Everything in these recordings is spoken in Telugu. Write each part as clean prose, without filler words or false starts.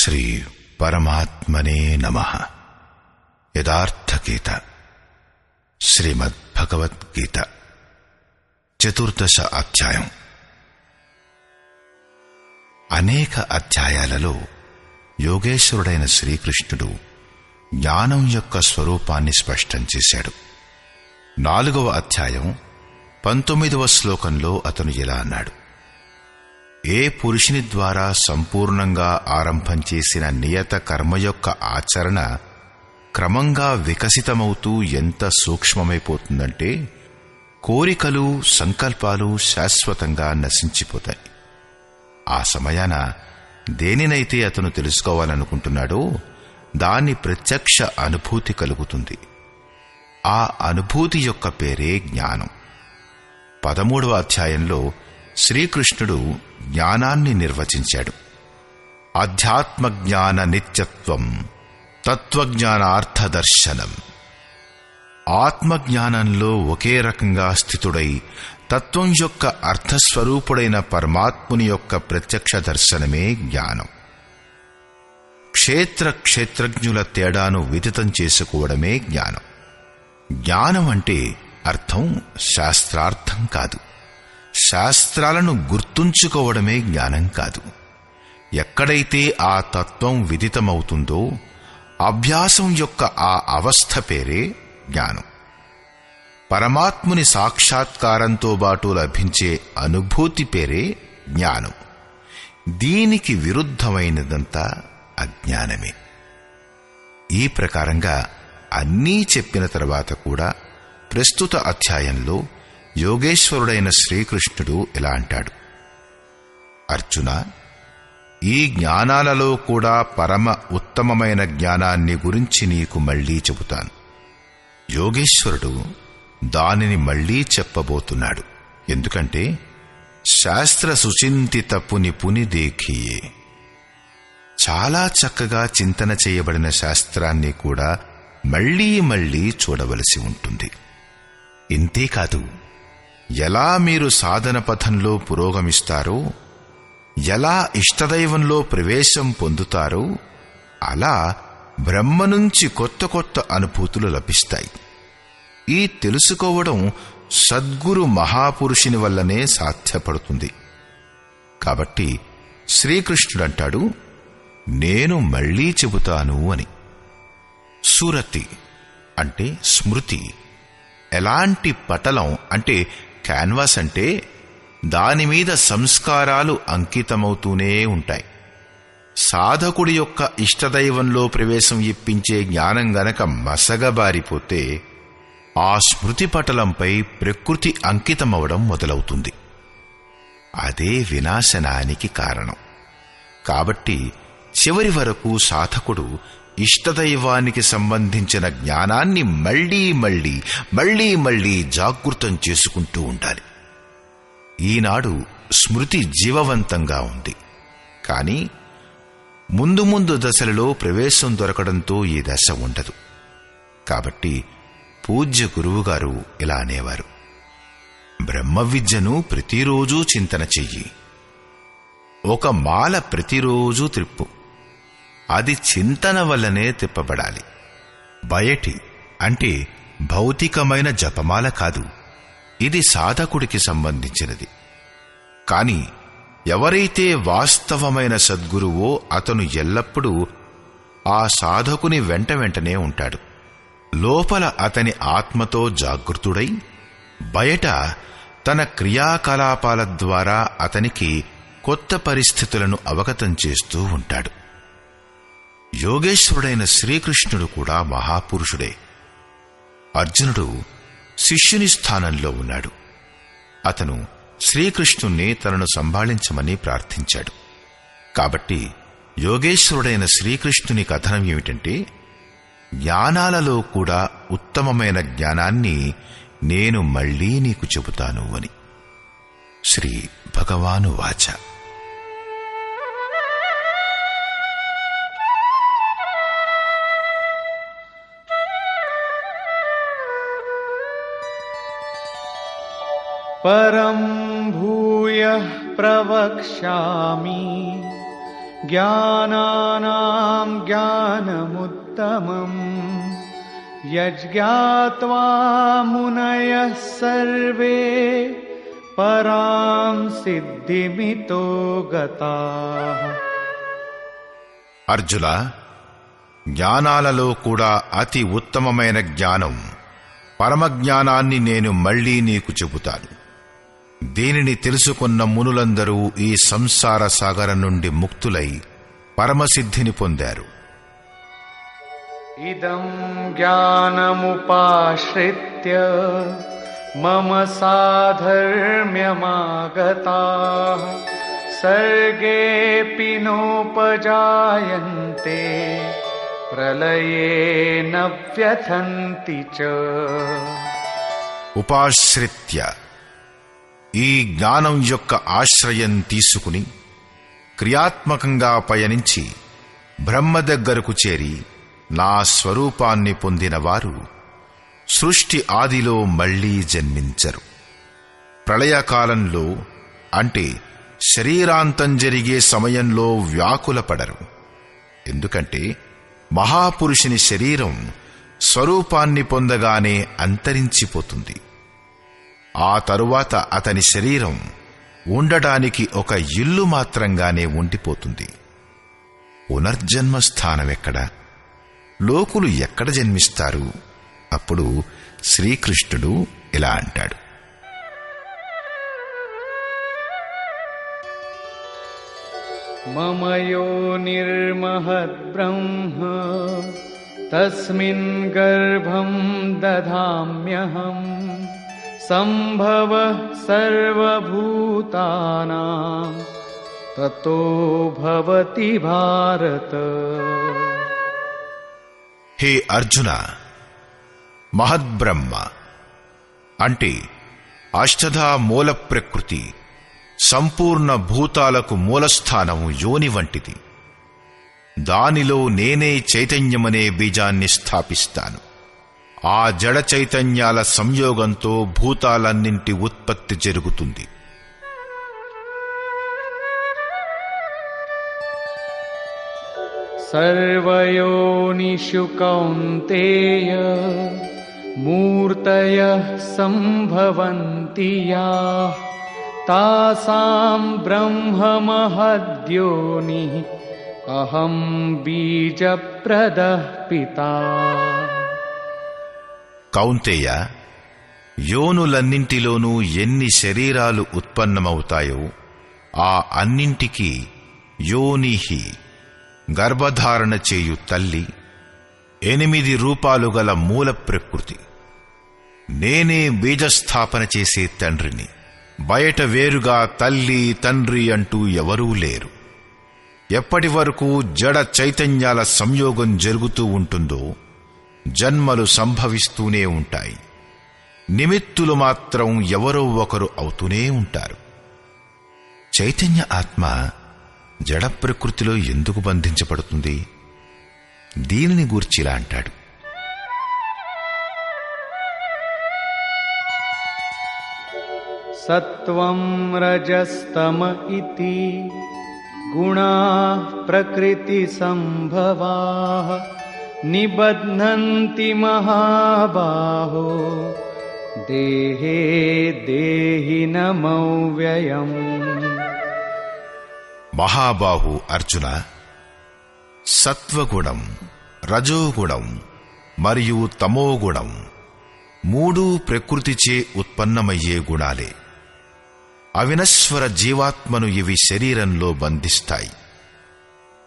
శ్రీ పరమాత్మనే నమః. యథార్థగీత శ్రీమద్భగవద్గీత 14వ అధ్యాయం. అనేక అధ్యాయాలలో యోగేశ్వరుడైన శ్రీకృష్ణుడు జ్ఞానం యొక్క స్వరూపాన్ని స్పష్టం చేశాడు. 4వ అధ్యాయం 19వ శ్లోకంలో అతను ఇలా అన్నాడు: ఏ పురుషుని ద్వారా సంపూర్ణంగా ఆరంభం చేసిన నియత కర్మ యొక్క ఆచరణ క్రమంగా వికసితమవుతూ ఎంత సూక్ష్మమైపోతుందంటే కోరికలు సంకల్పాలు శాశ్వతంగా నశించిపోతాయి. ఆ సమయాన దేనినైతే అతను తెలుసుకోవాలనుకుంటున్నాడో దాని ప్రత్యక్ష అనుభూతి కలుగుతుంది. ఆ అనుభూతి యొక్క పేరే జ్ఞానం. 13వ అధ్యాయంలో శ్రీకృష్ణుడు జ్ఞానాన్ని నిర్వచించాడు. అధ్యాత్మ జ్ఞాన నిత్యత్వం, తత్వజ్ఞానార్థదర్శనం. ఆత్మజ్ఞానంలో ఒకే రకంగా స్థితుడై తత్వం యొక్క అర్థస్వరూపుడైన పరమాత్ముని యొక్క ప్రత్యక్ష దర్శనమే జ్ఞానం. క్షేత్రజ్ఞుల తేడాను విదితం చేసుకోవడమే జ్ఞానం. జ్ఞానం అంటే అర్థం శాస్త్రార్థం కాదు, శాస్త్రాలను గుర్తుంచుకోవడమే జ్ఞానం కాదు. ఎక్కడైతే ఆ తత్వం విదితమవుతుందో అభ్యాసం యొక్క ఆ అవస్థ పేరే జ్ఞానం. పరమాత్ముని సాక్షాత్కారంతో బాటు లభించే అనుభూతి పేరే జ్ఞానం. దీనికి విరుద్ధమైనదంతా అజ్ఞానమే. ఈ ప్రకారంగా అన్నీ చెప్పిన తర్వాత కూడా ప్రస్తుత అధ్యాయంలో యోగేశ్వరుడైన శ్రీకృష్ణుడు ఇలా అంటాడు: అర్జున, ఈ జ్ఞానాలలో కూడా పరమ ఉత్తమమైన జ్ఞానాన్ని గురించి నీకు మళ్లీ చెబుతాను. యోగేశ్వరుడు దానిని మళ్లీ చెప్పబోతున్నాడు. ఎందుకంటే శాస్త్ర సుచింతిత పుని దేఖియే. చాలా చక్కగా చింతన చేయబడిన శాస్త్రాన్ని కూడా మళ్లీ మళ్లీ చూడవలసి ఉంటుంది. ఇంతేకాదు, ఎలా మీరు సాధన పథంలో పురోగమిస్తారో, ఎలా ఇష్టదైవంలో ప్రవేశం పొందుతారో అలా బ్రహ్మ నుంచి కొత్త కొత్త అనుభూతులు లభిస్తాయి. ఈ తెలుసుకోవడం సద్గురు మహాపురుషుని వల్లనే సాధ్యపడుతుంది. కాబట్టి శ్రీకృష్ణుడంటాడు, నేను మళ్లీ చెబుతాను అని. సురతి అంటే స్మృతి. ఎలాంటి పటలం అంటే క్యాన్వాస్ అంటే దానిమీద సంస్కారాలు అంకితమవుతూనే ఉంటాయి. సాధకుడి యొక్క ఇష్టదైవంలో ప్రవేశం ఇప్పించే జ్ఞానం గనక మసగబారిపోతే ఆ స్మృతి పటలంపై ప్రకృతి అంకితమవడం మొదలవుతుంది. అదే వినాశనానికి కారణం. కాబట్టి చివరి వరకు సాధకుడు ఇష్టదైవానికి సంబంధించిన జ్ఞానాన్ని మళ్లీ మళ్లీ జాగృతం చేసుకుంటూ ఉండాలి. ఈనాడు స్మృతి జీవవంతంగా ఉంది, కానీ ముందు దశలలో ప్రవేశం దొరకడంతో ఈ దశ ఉండదు. కాబట్టి పూజ్య గురువుగారు ఇలా అనేవారు: బ్రహ్మ విద్యను ప్రతిరోజూ చింతన చెయ్యి. ఒక మాల ప్రతిరోజూ త్రిప్పు. అది చింతన వల్లనే తిప్పబడాలి. బయటి అంటే భౌతికమైన జపమాల కాదు, ఇది సాధకుడికి సంబంధించినది. కాని ఎవరైతే వాస్తవమైన సద్గురువో అతను ఎల్లప్పుడూ ఆ సాధకుని వెంటనే ఉంటాడు. లోపల అతని ఆత్మతో జాగృతుడై బయట తన క్రియాకలాపాల ద్వారా అతనికి కొత్త పరిస్థితులను అవగతం చేస్తూ ఉంటాడు. యోగేశ్వరుడైన శ్రీకృష్ణుడు కూడా మహాపురుషుడే. అర్జునుడు శిష్యుని స్థానంలో ఉన్నాడు. అతను శ్రీకృష్ణుణ్ణి తనను సంభాళించమని ప్రార్థించాడు. కాబట్టి యోగేశ్వరుడైన శ్రీకృష్ణుని కథనం ఏమిటంటే, జ్ఞానాలలో కూడా ఉత్తమమైన జ్ఞానాన్ని నేను మళ్లీ నీకు చెబుతాను అని. శ్రీ భగవాను వాచ. परं भूयः प्रवक्ष्यामि ज्ञानानां ज्ञानमुत्तमम् यज्ञात्वा मुनयः सर्वे परां सिद्धिमितो गताः। అర్జున, జ్ఞానాలలో కూడా అతి ఉత్తమమైన జ్ఞానం పరమజ్ఞానాన్ని నేను మళ్లీ నీకు చెబుతాను. దీనిని తెలుసుకున్న మునులందరూ ఈ సంసార సాగరం నుండి ముక్తులై పరమసిద్ధిని పొందారు. ఇదం జ్ఞానముపాశ్రిత్య మమ సాధర్మ్యమాగతాః సర్గేऽపి నోపజాయంతే ప్రళయే న వ్యథంతి చ. ఉపాశ్రిత్య, ఈ జ్ఞానం యొక్క ఆశ్రయం తీసుకుని క్రియాత్మకంగా పయనించి బ్రహ్మ దగ్గరకు చేరి నా స్వరూపాన్ని పొందినవారు సృష్టి ఆదిలో మళ్లీ జన్మించరు. ప్రళయకాలంలో అంటే శరీరాంతం జరిగే సమయంలో వ్యాకులపడరు. ఎందుకంటే మహాపురుషుని శరీరం స్వరూపాన్ని పొందగానే అంతరించిపోతుంది. ఆ తరువాత అతని శరీరం ఉండడానికి ఒక ఇల్లు మాత్రంగానే ఉండిపోతుంది. పునర్జన్మ స్థానమెక్కడ? లోకులు ఎక్కడ జన్మిస్తారు? అప్పుడు శ్రీకృష్ణుడు ఇలా అంటాడు: మమ యోనిర్మహద్బ్రహ్మ తస్మిన్ గర్భం దధామ్యహం సంభవః సర్వభూతానాం తతో భవతి భారత. హే అర్జున, మహద్బ్రహ్మ అంటే అష్టధా మూల ప్రకృతి సంపూర్ణ భూతాలకు మూలస్థానం యోని వంటిది. దానిలో నేనే చైతన్యమనే బీజాన్ని స్థాపిస్తాను. ఆ జడ చైతన్యాల సంయోగంతో భూతాలన్నింటి ఉత్పత్తి జరుగుతుంది. సర్వయోనిషు కౌంతేయ మూర్తయః సంభవంతి యాః తాసాం బ్రహ్మమహద్యోని అహం బీజప్రదః పితా. కౌంతేయ, యోనులన్నింటిలోనూ ఎన్ని శరీరాలు ఉత్పన్నమవుతాయో ఆ అన్నింటికీ యోనిహి గర్భధారణ చేయు తల్లి, 8 రూపాలు గల మూల ప్రకృతి. నేనే బీజస్థాపన చేసే తండ్రిని. బయట వేరుగా తల్లి తండ్రి అంటూ ఎవరూ లేరు. ఎప్పటి వరకు జడ చైతన్యాల సంయోగం జరుగుతూ ఉంటుందో జన్మలు సంభవిస్తూనే ఉంటాయి. నిమిత్తులు మాత్రం ఎవరో ఒకరు అవుతూనే ఉంటారు. చైతన్య ఆత్మ జడ ప్రకృతిలో ఎందుకు బంధించబడుతుంది? దీనిని గూర్చిలా అంటాడు: సత్వం రజస్తమ ఇతి గుణాః ప్రకృతి సంభవాః నిబధ్నంతి మహాబాహో దేహే దేహినమవ్యయం. మహాబాహు అర్జున, సత్వగుణం, రజోగుణం మరియు తమోగుణం 3 ప్రకృతిచే ఉత్పన్నమయ్యే గుణాలే. అవినశ్వర జీవాత్మను ఇవి శరీరంలో బంధిస్తాయి.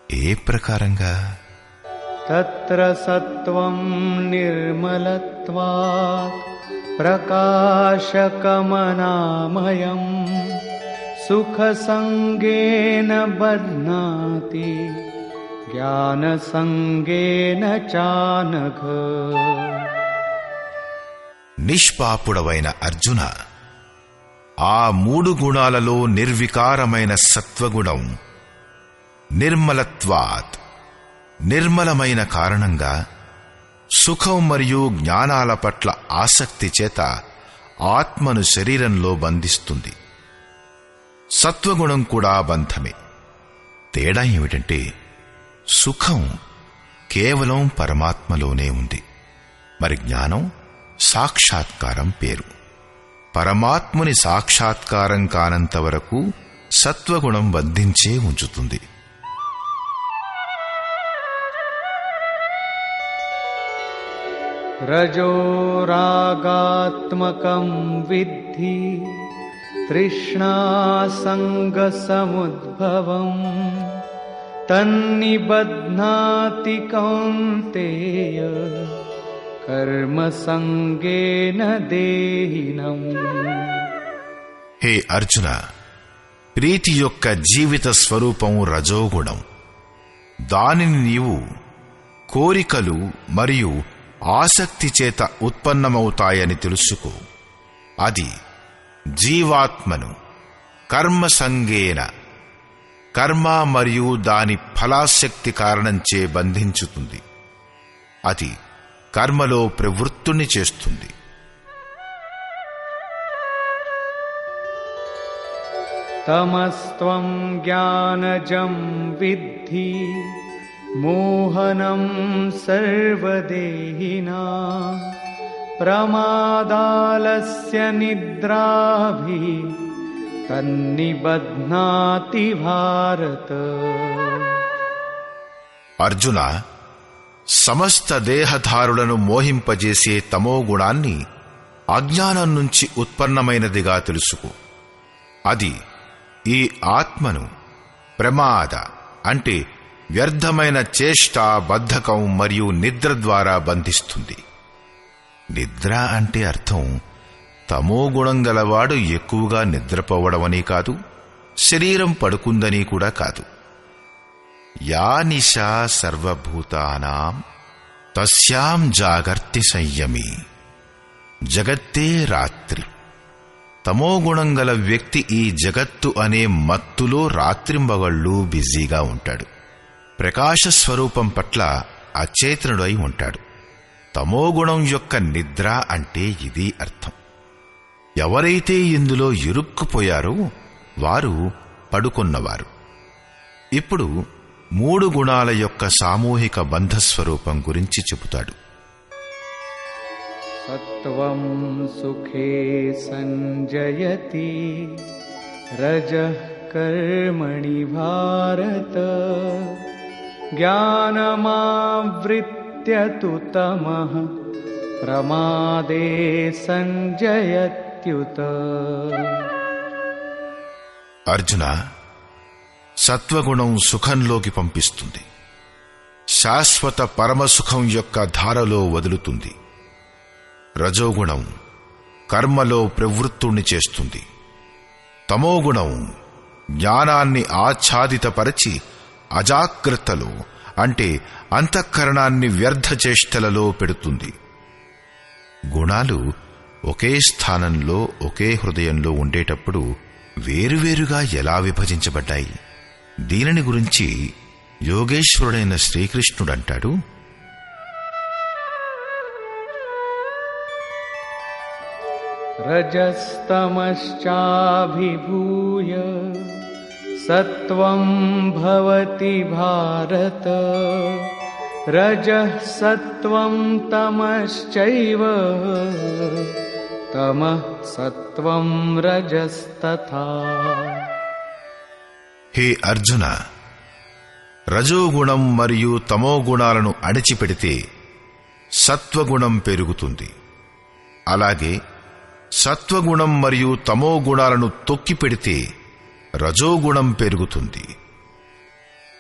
ఏ ప్రకారంగా? తత్ర సత్వం నిర్మలత్వాత్ ప్రకాశకమనామయం సుఖసంగేన బధ్నాతి జ్ఞానసంగేన చానఘ. నిష్పాపుడవైన అర్జున, ఆ 3 గుణాలలో నిర్వికారమైన సత్వగుణం నిర్మలత్వాత్ నిర్మలమైన కారణంగా సుఖం మరియు జ్ఞానాల పట్ల ఆసక్తి చేత ఆత్మను శరీరంలో బంధిస్తుంది. సత్వగుణం కూడా బంధమే. తేడా ఏమిటంటే సుఖం కేవలం పరమాత్మలోనే ఉంది. మరి జ్ఞానం సాక్షాత్కారం పేరు. పరమాత్ముని సాక్షాత్కారం కానంత వరకు సత్వగుణం బంధించే ఉంచుతుంది. రజో రాగాత్మకం విద్ధి తృష్ణాసంగసముద్భవం తన్నిబధ్నాతి కౌంతేయ కర్మసంగేన దేహినం. హే అర్జున, ప్రీతి యొక్క జీవిత స్వరూపం రజోగుణం. దానిని నీవు కోరికలు మరియు ఆసక్తి చేత ఉత్పన్నమవుతాయని తెలుసుకో. అది జీవాత్మను కర్మసంగేన, కర్మ మరియు దాని ఫలాశక్తి కారణంచే బంధించుతుంది. అది కర్మలో ప్రవృత్తుని చేస్తుంది. తమస్త్వం జ్ఞానజం విద్ధి మోహనం సర్వదేహినా ప్రమాదాలస్య నిద్రాభి తన్నిబధ్నాతి భారత. అర్జున, సమస్త దేహధారులను మోహింపజేసే తమోగుణాన్ని అజ్ఞానం నుంచి ఉత్పన్నమైనదిగా తెలుసుకో. అది ఈ ఆత్మను ప్రమాద అంటే వ్యర్థమైన చేష్ట, బద్ధకం మరియు నిద్ర ద్వారా బంధిస్తుంది. నిద్ర అంటే అర్థం తమోగుణం గలవాడు ఎక్కువగా నిద్రపోవడమని కాదు, శరీరం పడుకుందని కూడా కాదు. యా నిశా సర్వభూతానాం తస్యాం జాగర్తి సంయమి. జగత్తే రాత్రి. తమోగుణం గల వ్యక్తి ఈ జగత్తు అనే మత్తులో రాత్రింబగళ్ళు బిజీగా ఉంటాడు. ప్రకాశ స్వరూపం పట్ల అచేతనుడై ఉంటాడు. తమోగుణం యొక్క నిద్ర అంటే ఇది అర్థం. ఎవరైతే ఇందులో ఇరుక్కుపోయారో వారు పడుకున్నవారు. ఇప్పుడు 3 గుణాల యొక్క సామూహిక బంధస్వరూపం గురించి చెబుతాడు. సత్వం సుఖే సంజయతి రజః కర్మణి భారత జ్ఞానమావృత్య తు తమః ప్రమాదే సంజయత్యుత. అర్జున, సత్వగుణం సుఖంలోకి పంపిస్తుంది. శాశ్వత పరమసుఖం యొక్క ధారలో వదులుతుంది. రజోగుణం కర్మలో ప్రవృత్తుణ్ణి చేస్తుంది. తమోగుణం జ్ఞానాన్ని ఆచ్ఛాదితపరచి అజాగ్రత్తలో అంటే అంతఃకరణాన్ని వ్యర్థ చేష్టలలో పెడుతుంది. గుణాలు ఒకే స్థానంలో ఒకే హృదయంలో ఉండేటప్పుడు వేరువేరుగా ఎలా విభజించబడ్డాయి? దీనిని గురించి యోగేశ్వరుడైన శ్రీకృష్ణుడంటాడు, రజస్తమశ్చాభిభూయ సత్వం భవతి భారత రజః సత్వం తమశ్చైవ తమః సత్వం రజస్తథా. హే అర్జున, రజోగుణం మరియు తమోగుణాలను అణిచిపెడితే సత్వగుణం పెరుగుతుంది. అలాగే సత్వగుణం మరియు తమోగుణాలను తొక్కిపెడితే రజోగుణం పెరుగుతుంది.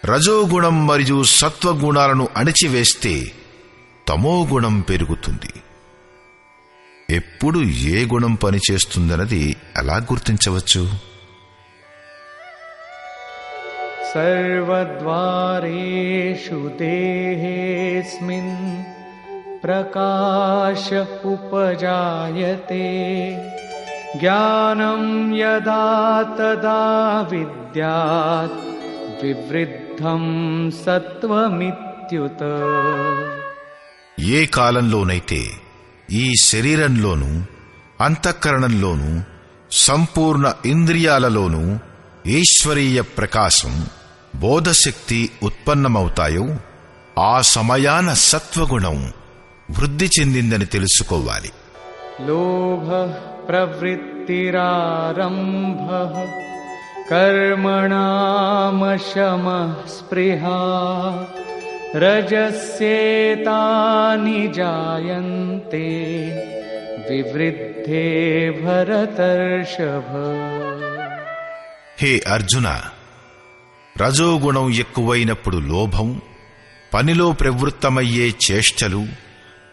రజోగుణం మరియు సత్వగుణాలను అణిచివేస్తే తమోగుణం పెరుగుతుంది. ఎప్పుడు ఏ గుణం పనిచేస్తుందన్నది ఎలా గుర్తించవచ్చు? సర్వద్వారేషు దేహేస్మిన్ ప్రకాశ ఉపజాయతే జ్ఞానం యదా తదా విద్యాత్ వివృద్ధం సత్వమిత్యుత. ఏ కాలంలోనైతే ఈ శరీరంలోనూ అంతఃకరణంలోనూ సంపూర్ణ ఇంద్రియాలలోనూ ఈశ్వరీయ ప్రకాశం, బోధశక్తి ఉత్పన్నమవుతాయో ఆ సమయాన సత్వగుణం వృద్ధి చెందిందని తెలుసుకోవాలి. లోభ ప్రవృత్తిరారంభ కర్మణామశమః స్పృహా రజస్యేతాని జాయంతే వివృద్ధే భరతర్షభ. హే అర్జున, రజోగుణం ఎక్కువైనప్పుడు లోభం, పనిలో ప్రవృత్తమయ్యే చేష్టలు,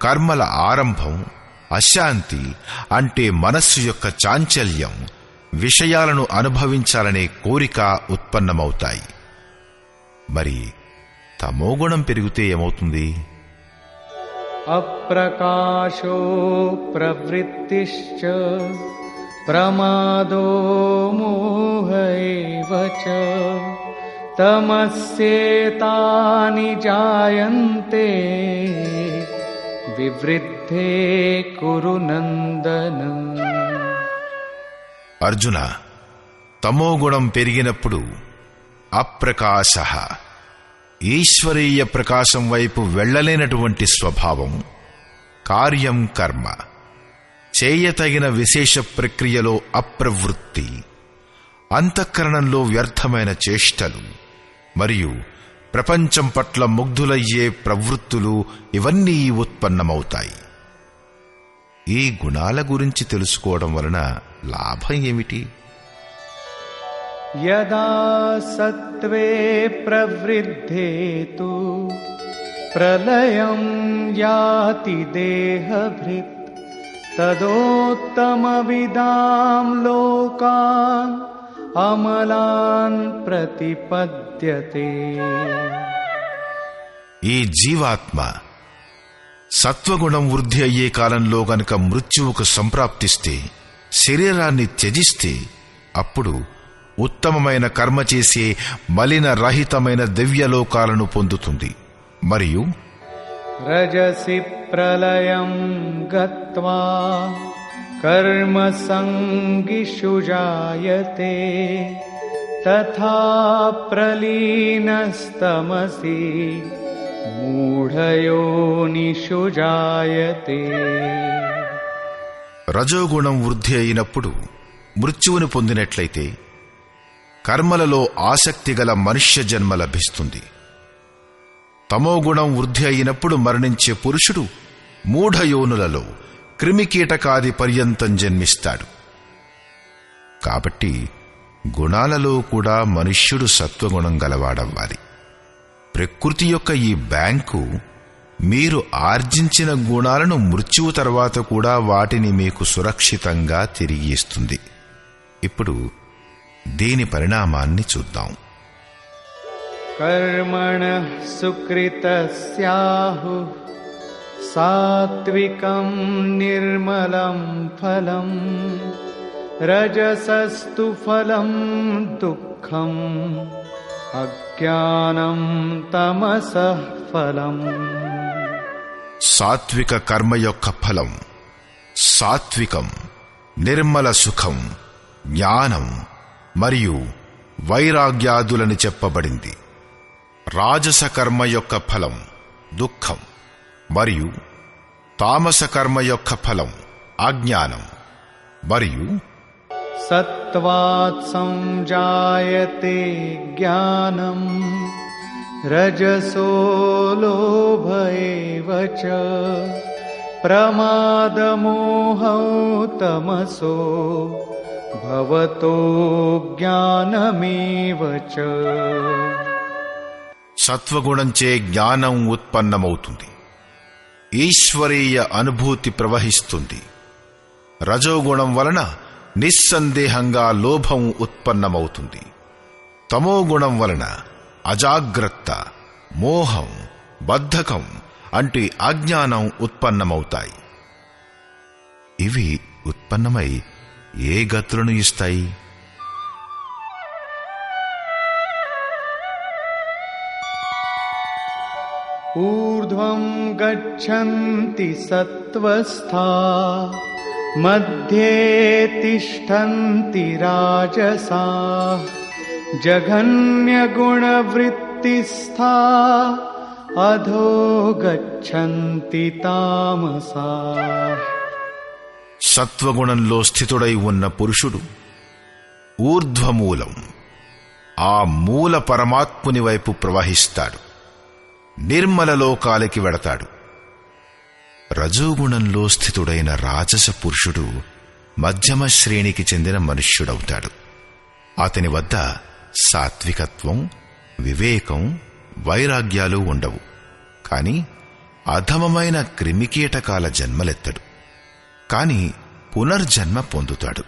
కర్మల ఆరంభం, అశాంతి అంటే మనస్సు యొక్క చాంచల్యం, విషయాలను అనుభవించాలనే కోరిక ఉత్పన్నమవుతాయి. మరి తమోగుణం పెరిగితే ఏమవుతుంది? అప్రకాశో ప్రవృత్తిశ్చ ప్రమాదో మోహ ఏవ చ తమస్యేతాని జాయంతే వివృద్ధే కురు నందన. అర్జున, తమోగుణం పెరిగినప్పుడు అప్రకాశ, ఈశ్వరీయ ప్రకాశం వైపు వెళ్లలేనటువంటి స్వభావం, కార్యం కర్మ, చేయతగిన విశేష ప్రక్రియలో అప్రవృత్తి, అంతఃకరణంలో వ్యర్థమైన చేష్టలు మరియు ప్రపంచం పట్ల ముగ్ధులయ్యే ప్రవృత్తులు ఇవన్నీ ఉత్పన్నమవుతాయి. ఈ గుణాల గురించి తెలుసుకోవడం వలన లాభం ఏమిటి? యదా సత్వే ప్రవృద్ధే తు ప్రళయం యాతి దేహభృత్ తదోత్తమవిదాం లోకాన్ అమలాన్ ప్రతిపద్యతే. ఈ జీవాత్మ సత్వగుణం వృద్ధి అయ్యే కాలంలో గనుక మృత్యువుకు సంప్రాప్తిస్తే, శరీరాన్ని త్యజిస్తే, అప్పుడు ఉత్తమమైన కర్మ చేసే మలిన రహితమైన దివ్యలోకాలను పొందుతుంది. మరియు రజసి ప్రళయం గత్వా కర్మ సంగిషు జాయతే తథా ప్రలీనస్తమసి మూఢయోనిషు జాయతే. రజోగుణం వృద్ధి అయినప్పుడు మృత్యువును పొందినట్లయితే కర్మలలో ఆసక్తి గల మనుష్య జన్మ లభిస్తుంది. తమోగుణం వృద్ధి అయినప్పుడు మరణించే పురుషుడు మూఢయోనులలో క్రిమికీటకాది పర్యంతం జన్మిస్తాడు. కాబట్టి గుణాలలో కూడా మనుష్యుడు సత్వగుణం గలవాడవ్వాలి. ప్రకృతి యొక్క ఈ బ్యాంకు మీరు ఆర్జించిన గుణాలను మృత్యువు తర్వాత కూడా వాటిని మీకు సురక్షితంగా తిరిగి ఇస్తుంది. ఇప్పుడు దీని పరిణామాన్ని చూద్దాం. కర్మణః సుకృతస్యాహు సాత్వికం నిర్మలం ఫలం రజసస్తు ఫలం దుఃఖం అజ్ఞానం తమసః ఫలం. సాత్విక కర్మ యొక్క ఫలం సాత్వికం, నిర్మల సుఖం, జ్ఞానం మరియు వైరాగ్యాదులని చెప్పబడింది. రాజస కర్మ యొక్క ఫలం దుఃఖం మరియు తామస కర్మ యొక్క ఫలం అజ్ఞానం మరియు సత్వాత్ సంజాయతే జ్ఞానం రజసో లోభ ఏవ చ ప్రమాదమోహౌ తమసో భవతో జ్ఞానమేవ చ. సత్వగుణంచే జ్ఞానం ఉత్పన్నమవుతుంది, ఈశ్వరీయ అనుభూతి ప్రవహిస్తుంది. రజోగుణం వలన నిస్సందేహంగా లోభం ఉత్పన్నమవుతుంది. తమోగుణం వలన అజాగ్రత్త, మోహం, బద్ధకం అంటే అజ్ఞానం ఉత్పన్నమవుతాయి. ఇవి ఉత్పన్నమై ఏ గతులను ఇస్తాయి? ఊర్ధ్వం గచ్చంతి సత్వస్థా మధ్యే తిష్టంతి రాజసా జఘన్యగుణవృత్తిస్థా अधो गच्छन्ति तामसाः సత్వగుణంలో స్థితుడై ఉన్న పురుషుడు ఊర్ధ్వమూలం, ఆ మూల పరమాత్ముని వైపు ప్రవహిస్తాడు, నిర్మల లోకాలకి వెడతాడు. రజోగుణంలో స్థితుడైన రాజస పురుషుడు మధ్యమ శ్రేణికి చెందిన మనుష్యుడవుతాడు. అతని వద్ద సాత్వికత్వం, వివేకం, వైరాగ్యాలు ఉండవు. కాని అధమమైన క్రిమికీటకాల జన్మలెత్తడు. కాని పునర్జన్మ పొందుతాడు.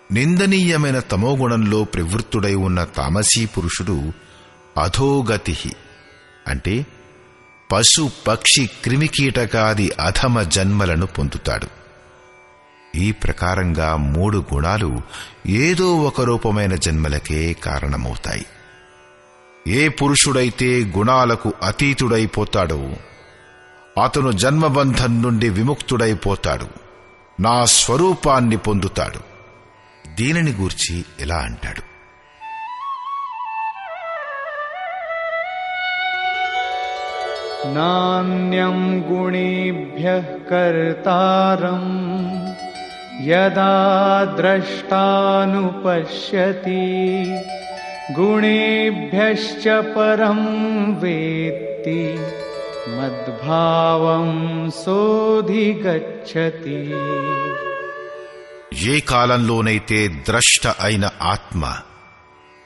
నిందనీయమైన తమోగుణంలో ప్రవృత్తుడై ఉన్న తామసీ పురుషుడు అధోగతి అంటే పశు, పక్షి, క్రిమికీటకాది అధమ జన్మలను పొందుతాడు. ఈ ప్రకారంగా 3 గుణాలు ఏదో ఒక రూపమైన జన్మలకే కారణమవుతాయి. ఏ పురుషుడైతే గుణాలకు అతీతుడైపోతాడో అతను జన్మబంధం నుండి విముక్తుడైపోతాడు, నా స్వరూపాన్ని పొందుతాడు. దీనిని గూర్చి ఇలా అంటాడు: నాన్యం గుణేభ్యః కర్తారం యదా ద్రష్టానుపశ్యతి గుణేభ్యశ్చ పరం వేత్తి మద్భావం సోధిగచ్చతి. ఏ కాలంలోనైతే ద్రష్ట అయిన ఆత్మ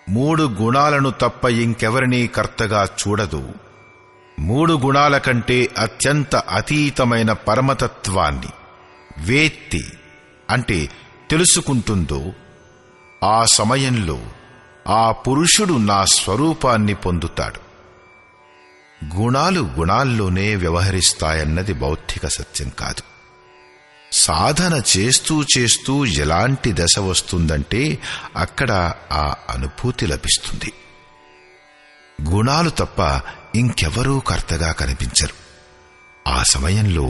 3 గుణాలను తప్ప ఇంకెవరినీ కర్తగా చూడదు, 3 గుణాల కంటే అత్యంత అతీతమైన పరమతత్వాన్ని వేత్తి అంటే తెలుసుకుంటుందో, ఆ సమయంలో ఆ పురుషుడు నా స్వరూపాన్ని పొందుతాడు. గుణాలు గుణాల్లోనే వ్యవహరిస్తాయన్నది బౌద్ధిక సత్యం కాదు. సాధన చేస్తూ చేస్తూ ఎలాంటి దశ వస్తుందంటే అక్కడ ఆ అనుభూతి లభిస్తుంది. గుణాలు తప్ప ఇంకెవరూ కర్తగా కనిపించరు. ఆ సమయంలో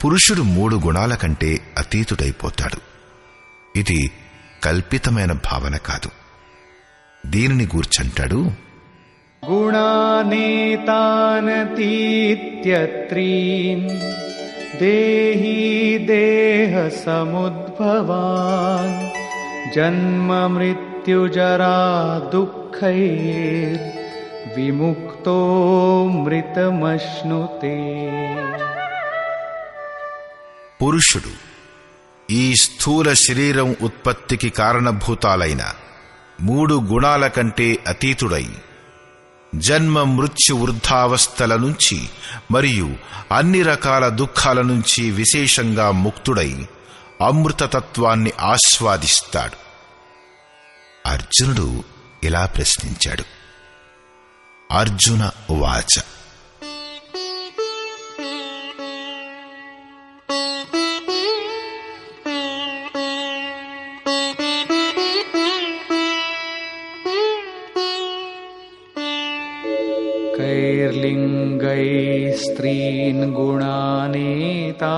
పురుషుడు 3 గుణాల కంటే అతీతుడైపోతాడు. ఇది కల్పితమైన భావన కాదు. దీనిని గూర్చంటాడు: గుణానేతానతీత్యత్రీన్ దేహీ దేహ సముద్భవాన్ జన్మ మృత్యుజరా దుఃఖైర్ విముక్తో మృతమశ్నుతే. పురుషుడు ఈ స్థూల శరీరం ఉత్పత్తికి కారణభూతాలైన 3 గుణాల కంటే అతీతుడై జన్మ మృత్యు వృద్ధావస్థల నుంచి మరియు అన్ని రకాల దుఃఖాల నుంచి విశేషంగా ముక్తుడై అమృతతత్వాన్ని ఆస్వాదిస్తాడు. అర్జునుడు ఇలా ప్రశ్నించాడు: అర్జున ఉవాచ कैर्लिङ्गैस्त्रीन् गुणानेता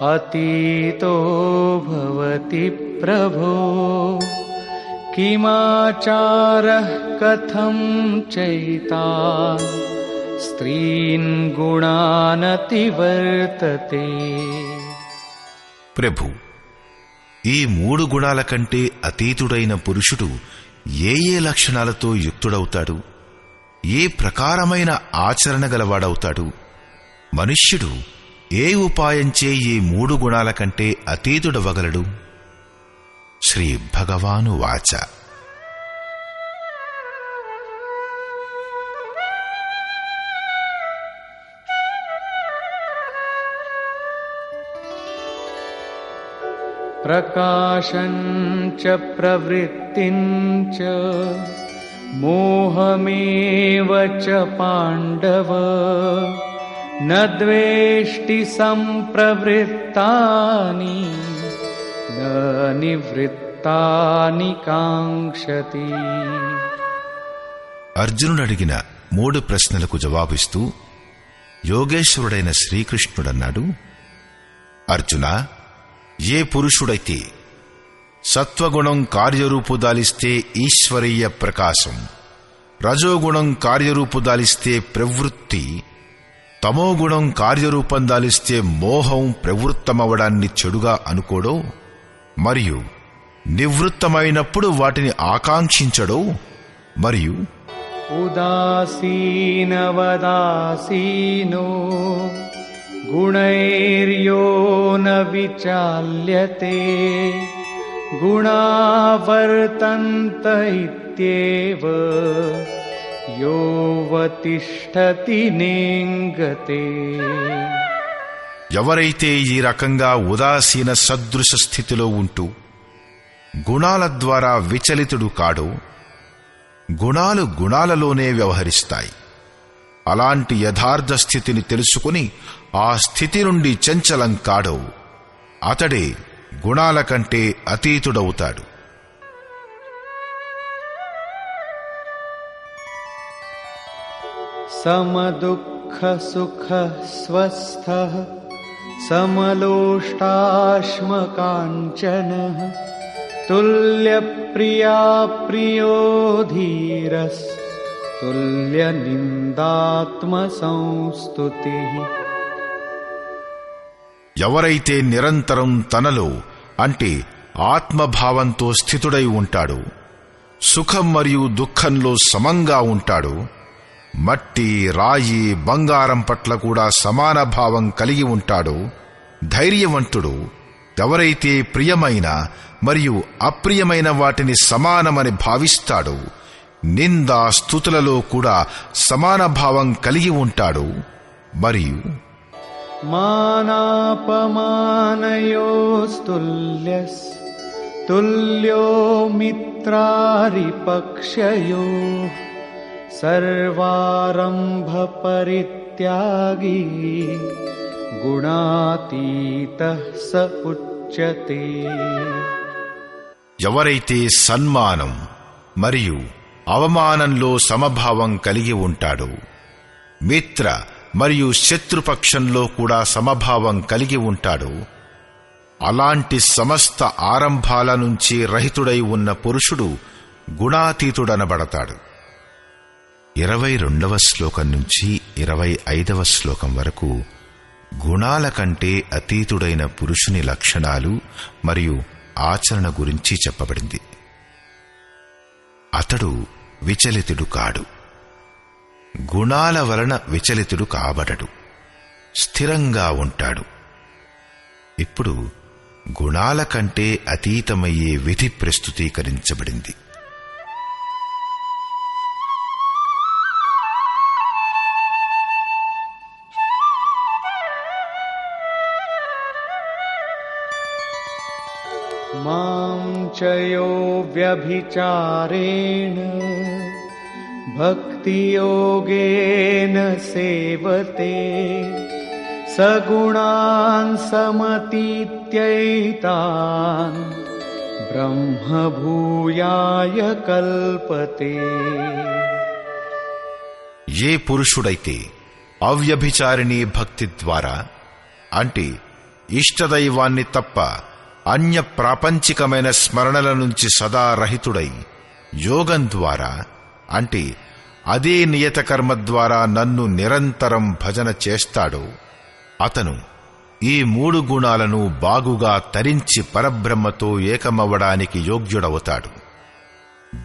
अतीतो भवति प्रभो किमाचारः कथं चैतान् स्त्रीन् गुणानतिवर्तते. ప్రభు, ఈ 3 గుణాల కంటే అతీతుడైన పురుషుడు ఏ ఏ లక్షణాలతో యుక్తుడవుతాడు? ఏ ప్రకారమైన ఆచరణ గలవాడవుతాడు? మనుష్యుడు ఏ ఉపాయంచే ఈ 3 గుణాల కంటే అతీతుడవగలడు? శ్రీ భగవాను వాచ ప్రకాశంచ ప్రవృత్తించ మోహమేవ చ పాండవ న ద్వేష్టి సంప్రవృత్తాని న నివృత్తాని కాంక్షతి. అర్జునుడు అడిగిన 3 ప్రశ్నలకు జవాబిస్తూ యోగేశ్వరుడైన శ్రీకృష్ణుడన్నాడు: అర్జునా, ఏ పురుషుడైతే సత్వగుణం కార్యరూపు దాలిస్తే ఈశ్వరీయ ప్రకాశం, రజోగుణం కార్యరూపు దాలిస్తే ప్రవృత్తి, తమోగుణం కార్యరూపం దాలిస్తే మోహం ప్రవృత్తమవడాన్ని చెడుగా అనుకోడో, మరియు నివృత్తమైనప్పుడు వాటిని ఆకాంక్షించడో, మరియు ఉదాసీనవదాసీనో గుణైర్యో న విచాల్యతే గుణావర్తంత ఇత్యేవ యోవతిష్ఠతి నేంగతే. ఎవరైతే ఈ రకంగా ఉదాసీన సదృశ స్థితిలో ఉంటూ గుణాల ద్వారా విచలితుడు కాడో, గుణాలు గుణాలలోనే వ్యవహరిస్తాయి. అలాంటి యథార్థ స్థితిని తెలుసుకుని ఆ స్థితి నుండి చంచలం కాడో, అతడే గుణాల కంటే అతీతుడవుతాడు. సమదుఃఖ సుఖ స్వస్థః సమలోష్టాశ్మకాంచనః తుల్యప్రియా ప్రియో ధీరస్ తుల్యనిందాత్మసంస్తుతిః. ఎవరైతే నిరంతరం తనలో అంటే ఆత్మభావంతో స్థితుడై ఉంటాడో, సుఖం మరియు దుఃఖంలో సమంగా ఉంటాడో, మట్టి రాయి బంగారం పట్ల కూడా సమాన భావం కలిగి ఉంటాడో, ధైర్యవంతుడు, ఎవరైతే ప్రియమైన మరియు అప్రియమైన వాటిని సమానమని భావిస్తాడో, నిందా స్తుతులలో కూడా సమాన భావం కలిగి ఉంటాడో, మరియు మానాపమానయోస్తుల్యస్ తుల్యో మిత్రారిపక్షయో సర్వారంభ పరిత్యాగీ గుణాతీతః స ఉచ్యతే. ఎవరైతే సన్మానం మరియు అవమానంలో సమభావం కలిగి ఉంటాడో, మిత్ర మరియు శత్రుపక్షంలో కూడా సమభావం కలిగి ఉంటాడో, అలాంటి సమస్త ఆరంభాల నుంచి రహితుడై ఉన్న పురుషుడు గుణాతీతుడనబడతాడు. 22వ శ్లోకం నుంచి 25వ శ్లోకం వరకు గుణాల కంటే అతీతుడైన పురుషుని లక్షణాలు మరియు ఆచరణ గురించి చెప్పబడింది. అతడు విచలితుడు కాడు, గుణాల వలన విచలితుడు కాబడడు, స్థిరంగా ఉంటాడు. ఇప్పుడు గుణాల కంటే అతీతమయ్యే విధి ప్రస్తుతీకరించబడింది. మాం చయో వ్యభిచారేణ భక్తియోగేన సేవతే సగుణాన్ సమతీత్యైతాన్ బ్రహ్మభూయాయ కల్పతే. ఏ పురుషుడైతే అవ్యభిచారిణీ భక్తి ద్వారా అంటే ఇష్టదైవాన్ని తప్ప అన్య ప్రాపంచికమైన స్మరణల నుంచి సదా రహితుడై యోగం ద్వారా అంటే అదే నియత కర్మ ద్వారా నన్ను నిరంతరం భజన చేస్తాడో, అతను ఈ 3 గుణాలను బాగుగా తరించి పరబ్రహ్మతో ఏకమవ్వడానికి యోగ్యుడవుతాడు.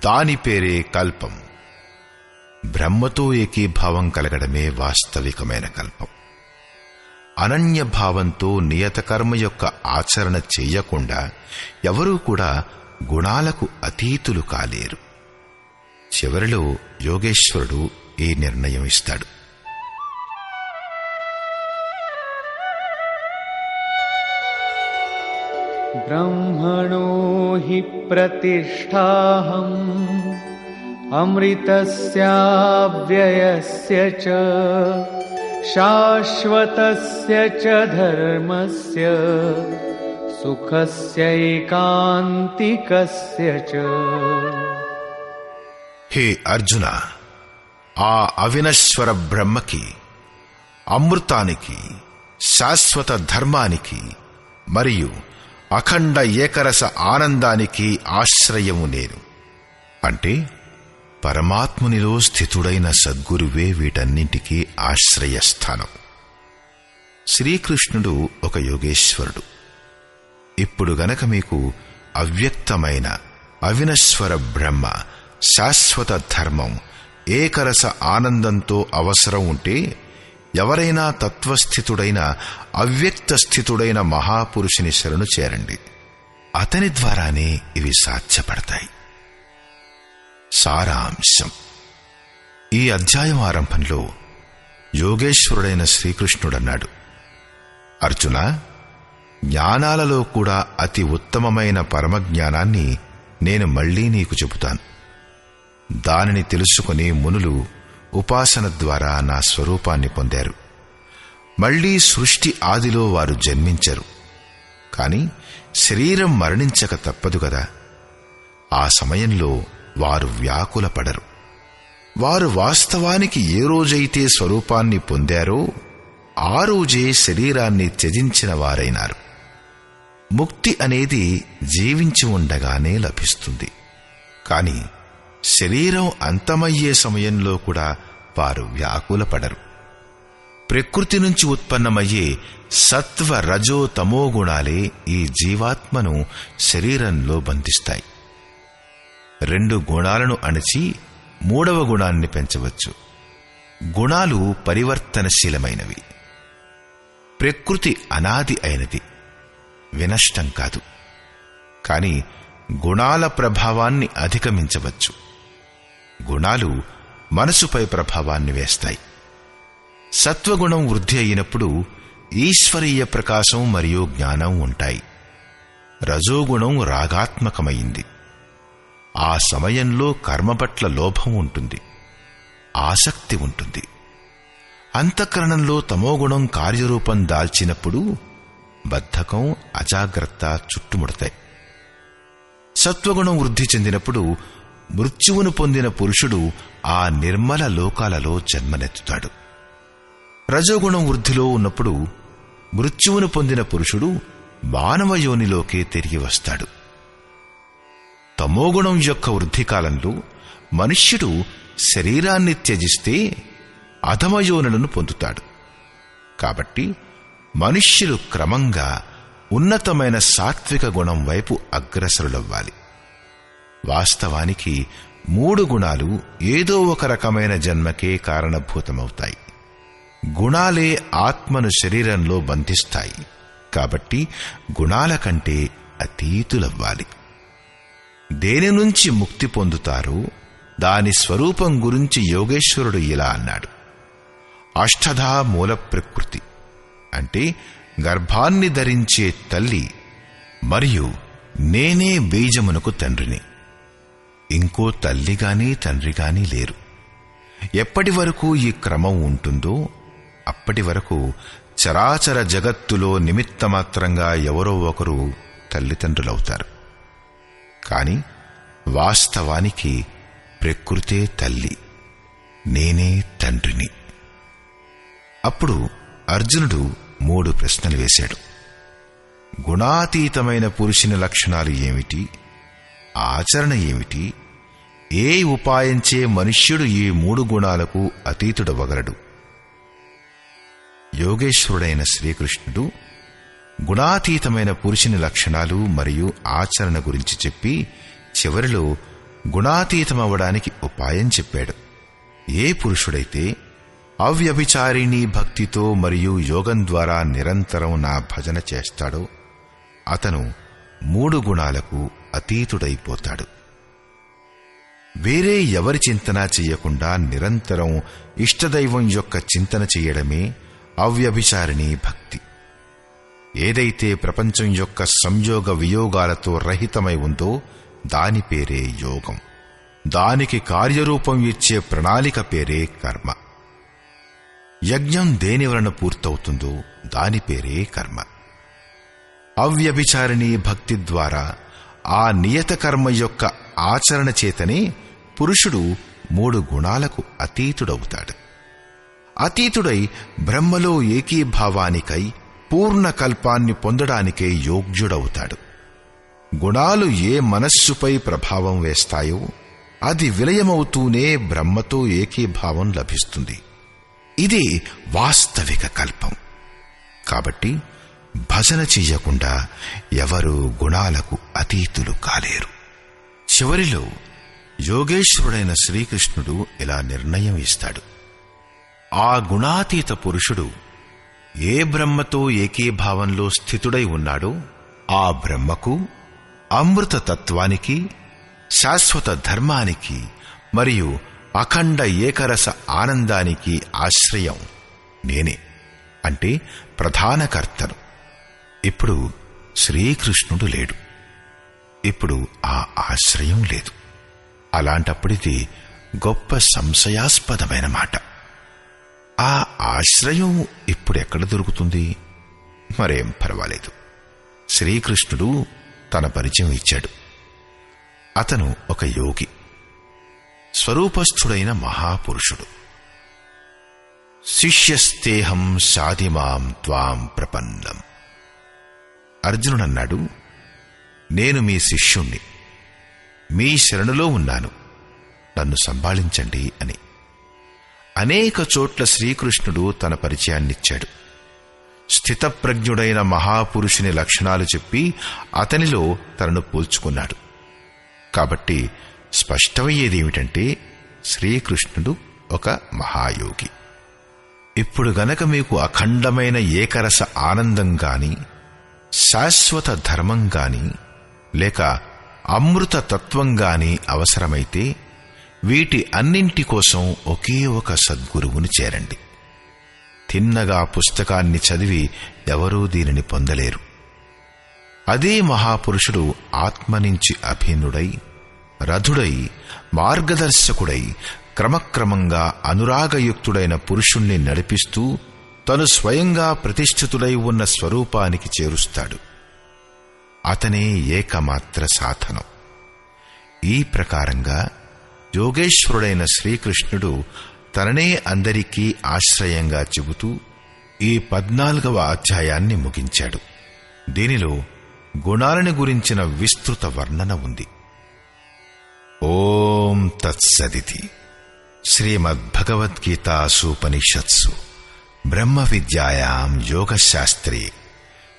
దాని పేరే కల్పం. బ్రహ్మతో ఏకీభావం కలగడమే వాస్తవికమైన కల్పం. అనన్యభావంతో నియత కర్మ యొక్క ఆచరణ చెయ్యకుండా ఎవరూ కూడా గుణాలకు అతీతులు కాలేరు. చివరిలో యోగేశ్వరుడు ఈ నిర్ణయం ఇస్తాడు. బ్రహ్మణో హి ప్రతిష్ఠాహం అమృతస్యావ్యయస్య చ శాశ్వతస్య చ ధర్మస్య సుఖస్యైకాంతికస్య చ. హే అర్జున, ఆ అవినశ్వర బ్రహ్మకి, అమృతానికి, శాశ్వత ధర్మానికి మరియు అఖండ ఏకరస ఆనందానికి ఆశ్రయము నేను. అంటే పరమాత్మునిలో స్థితుడైన సద్గురువే వీటన్నింటికీ ఆశ్రయస్థానం. శ్రీకృష్ణుడు ఒక యోగేశ్వరుడు. ఇప్పుడు గనక మీకు అవ్యక్తమైన అవినశ్వర బ్రహ్మ, శాశ్వత ధర్మం, ఏకరస ఆనందంతో అవసరం ఉంటే ఎవరైనా తత్వస్థితుడైన అవ్యక్త స్థితుడైన మహాపురుషుని శరణు చేరండి. అతని ద్వారానే ఇవి సాధ్యపడతాయి. సారాంశం: ఈ అధ్యాయం ఆరంభంలో యోగేశ్వరుడైన శ్రీకృష్ణుడన్నాడు, అర్జున, జ్ఞానాలలో కూడా అతి ఉత్తమమైన పరమజ్ఞానాన్ని నేను మళ్లీ నీకు చెబుతాను. దానిని తెలుసుకుని మునులు ఉపాసన ద్వారా నా స్వరూపాన్ని పొందారు. మళ్లీ సృష్టి ఆదిలో వారు జన్మించరు. కాని శరీరం మరణించక తప్పదు గదా. ఆ సమయంలో వారు వ్యాకులపడరు. వారు వాస్తవానికి ఏ రోజైతే స్వరూపాన్ని పొందారో ఆ రోజే శరీరాన్ని త్యజించిన వారైనారు. ముక్తి అనేది జీవించి ఉండగానే లభిస్తుంది. కాని శరీరం అంతమయ్యే సమయంలో కూడా వారు వ్యాకులపడరు. ప్రకృతి నుంచి ఉత్పన్నమయ్యే సత్వ, రజో, తమో గుణాలే ఈ జీవాత్మను శరీరంలో బంధిస్తాయి. 2 గుణాలను అణచి 3వ గుణాన్ని పెంచవచ్చు. గుణాలు పరివర్తనశీలమైనవి. ప్రకృతి అనాది అయినది, వినష్టం కాదు. కాని గుణాల ప్రభావాన్ని అధిగమించవచ్చు. గుణాలు మనసుపై ప్రభావాన్ని వేస్తాయి. సత్వగుణం వృద్ధి అయినప్పుడు ఈశ్వరీయ ప్రకాశం మరియు జ్ఞానం ఉంటాయి. రజోగుణం రాగాత్మకమైంది. ఆ సమయంలో కర్మ పట్ల లోభం ఉంటుంది, ఆసక్తి ఉంటుంది. అంతఃకరణంలో తమోగుణం కార్యరూపం దాల్చినప్పుడు బద్ధకం, అజాగ్రత్త చుట్టుముడతాయి. సత్వగుణం వృద్ధి చెందినప్పుడు మృత్యువును పొందిన పురుషుడు ఆ నిర్మల లోకాలలో జన్మనెత్తుతాడు. రజోగుణం వృద్ధిలో ఉన్నప్పుడు మృత్యువును పొందిన పురుషుడు మానవ యోనిలోకే తిరిగి వస్తాడు. తమోగుణం యొక్క వృద్ధి కాలంలో మనుష్యుడు శరీరాన్ని త్యజిస్తే అధమయోనులను పొందుతాడు. కాబట్టి మనుష్యులు క్రమంగా ఉన్నతమైన సాత్విక గుణం వైపు అగ్రసరులవ్వాలి. వాస్తవానికి 3 గుణాలు ఏదో ఒక రకమైన జన్మకే కారణభూతమవుతాయి. గుణాలే ఆత్మను శరీరంలో బంధిస్తాయి. కాబట్టి గుణాల కంటే అతీతులవ్వాలి. దేని నుంచి ముక్తి పొందుతారో దాని స్వరూపం గురించి యోగేశ్వరుడు ఇలా అన్నాడు: అష్టధా మూల ప్రకృతి అంటే గర్భాన్ని ధరించే తల్లి మరియు నేనే బీజమునకు తండ్రిని. ఇంకో తల్లిగాని తండ్రిగాని లేరు. ఎప్పటి వరకు ఈ క్రమం ఉంటుందో అప్పటి వరకు చరాచర జగత్తులో నిమిత్తమాత్రంగా ఎవరో ఒకరు తల్లిదండ్రులవుతారు. కాని వాస్తవానికి ప్రకృతే తల్లి, నేనే తండ్రిని. అప్పుడు అర్జునుడు 3 ప్రశ్నలు వేశాడు. గుణాతీతమైన పురుషుని లక్షణాలు ఏమిటి? ఆచరణ ఏమిటి? ఏ ఉపాయంచే మనుష్యుడు ఈ 3 గుణాలకు అతీతుడవగలడు? యోగేశ్వరుడైన శ్రీకృష్ణుడు గుణాతీతమైన పురుషుని లక్షణాలు మరియు ఆచరణ గురించి చెప్పి చివరిలో గుణాతీతమవ్వడానికి ఉపాయం చెప్పాడు. ఏ పురుషుడైతే అవ్యభిచారిణీ భక్తితో మరియు యోగం ద్వారా నిరంతరం నా భజన చేస్తాడో అతను 3 గుణాలకు అతీతుడైపోతాడు. వేరే ఎవరి చింతన చెయ్యకుండా నిరంతరం ఇష్టదైవం యొక్క చింతన చెయ్యడమే అవ్యభిచారిణీ భక్తి. ఏదైతే ప్రపంచం యొక్క సంయోగ వియోగాలతో రహితమై ఉందో దాని పేరే యోగం. దానికి కార్యరూపం ఇచ్చే ప్రణాళిక పేరే కర్మ. యజ్ఞం దేని వలన పూర్తవుతుందో దాని పేరే కర్మ. అవ్యభిచారిణీ భక్తి ద్వారా ఆ నియత కర్మ యొక్క ఆచరణ చేతనే పురుషుడు 3 గుణాలకు అతీతుడవుతాడు. అతీతుడై బ్రహ్మలో ఏకీభావానికై పూర్ణ కల్పాన్ని పొందడానికే యోగ్యుడవుతాడు. గుణాలు ఏ మనస్సుపై ప్రభావం వేస్తాయో అది విలయమవుతూనే బ్రహ్మతో ఏకీభావం లభిస్తుంది. ఇది వాస్తవిక కల్పం. కాబట్టి భజన చెయ్యకుండా ఎవరూ గుణాలకు అతీతులు కాలేరు. చివరిలో యోగేశ్వరుడైన శ్రీకృష్ణుడు ఇలా నిర్ణయం ఇస్తాడు. ఆ గుణాతీత పురుషుడు ఏ బ్రహ్మతో ఏకీభావంలో స్థితుడై ఉన్నాడో ఆ బ్రహ్మకు, అమృత తత్వానికి, శాశ్వత ధర్మానికి మరియు అఖండ ఏకరస ఆనందానికి ఆశ్రయం నేనే, అంటే ప్రధాన కర్తను. ఇప్పుడు శ్రీకృష్ణుడు లేడు. ఇప్పుడు ఆ ఆశ్రయం లేదు. అలాంటప్పుడిది గొప్ప సంశయాస్పదమైన మాట. ఆ ఆశ్రయం ఇప్పుడెక్కడ దొరుకుతుంది? మరేం పర్వాలేదు. శ్రీకృష్ణుడు తన పరిచయం ఇచ్చాడు. అతను ఒక యోగి, స్వరూపస్థుడైన మహాపురుషుడు. శిష్యస్తేహం సాధిమాం త్వాం ప్రపన్నం. అర్జునుడన్నాడు, నేను మీ శిష్యుణ్ణి, మీ శరణులో ఉన్నాను, నన్ను సంభాళించండి అని. అనేక చోట్ల శ్రీకృష్ణుడు తన పరిచయాన్నిచ్చాడు. స్థితప్రజ్ఞుడైన మహాపురుషుని లక్షణాలు చెప్పి అతనిలో తనను పోల్చుకున్నాడు. కాబట్టి స్పష్టమయ్యేదేమిటంటే శ్రీకృష్ణుడు ఒక మహాయోగి. ఇప్పుడు గనక మీకు అఖండమైన ఏకరస ఆనందం గాని, శాశ్వత ధర్మం గాని, లేక అమృత తత్వం గాని అవసరమైతే వీటి అన్నింటి కోసం ఒకే ఒక సద్గురువుని చేరండి. తిన్నగా పుస్తకాన్ని చదివి ఎవరూ దీనిని పొందలేరు. అదే మహాపురుషుడు ఆత్మ నుంచి అభిన్నుడై, రథుడై, మార్గదర్శకుడై క్రమక్రమంగా అనురాగయుక్తుడైన పురుషుణ్ణి నడిపిస్తూ తను స్వయంగా ప్రతిష్ఠితుడై ఉన్న స్వరూపానికి చేరుస్తాడు. అతనే ఏకమాత్ర సాధనం. ఈ ప్రకారంగా యోగేశ్వరుడైన శ్రీకృష్ణుడు తననే అందరికీ ఆశ్రయంగా చెబుతూ ఈ 14వ అధ్యాయాన్ని ముగించాడు. దీనిలో గుణాలను గురించిన విస్తృత వర్ణన ఉంది. ఓం తత్సదితి. శ్రీమద్భగవద్గీతాసూపనిషత్సు బ్రహ్మ విద్యాయాం యోగశాస్త్రే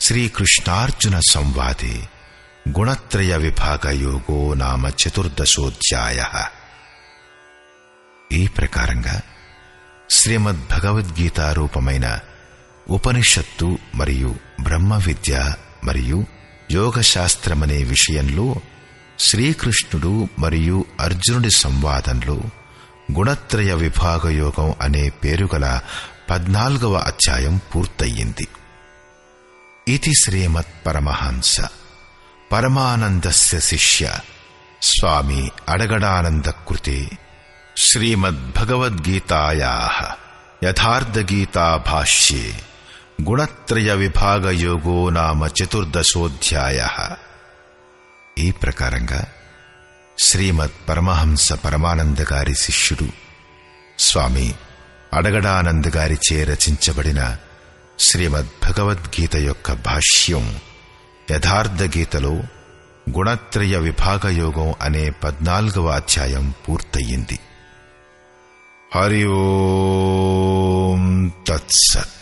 శ్రీకృష్ణార్జున సంవాదే గుణత్రయ విభాగ యోగో నామ 14వ. ఈ ప్రకారంగా శ్రీమద్భగవద్గీత రూపమైన ఉపనిషత్తు మరియు బ్రహ్మ విద్య మరియు యోగశాస్త్రమనే విషయంలో శ్రీకృష్ణుడు మరియు అర్జునుడి సంవాదంలో గుణత్రయ విభాగ యోగం అనే పేరుగల 14వ అధ్యాయం పూర్తయింది. ఇది శ్రీమత్ పరమహంస పరమానందస్య శిష్య స్వామి అడగడానంద కృతే శ్రీమద్భగవద్గీతాయాః యథార్థగీతా భాష్యే గుణత్రయ విభాగ యోగో నామ 14వ. ఈ ప్రకారంగా శ్రీమద్ పరమహంస పరమానంద గారి శిష్యుడు స్వామి అడగడానంద గారిచే రచించబడిన శ్రీమద్భగవద్గీత యొక్క భాష్యం యథార్థగీతలో గుణత్రయ విభాగ యోగం అనే 14వ అధ్యాయం పూర్తయింది. హరి ఓం తత్సత్.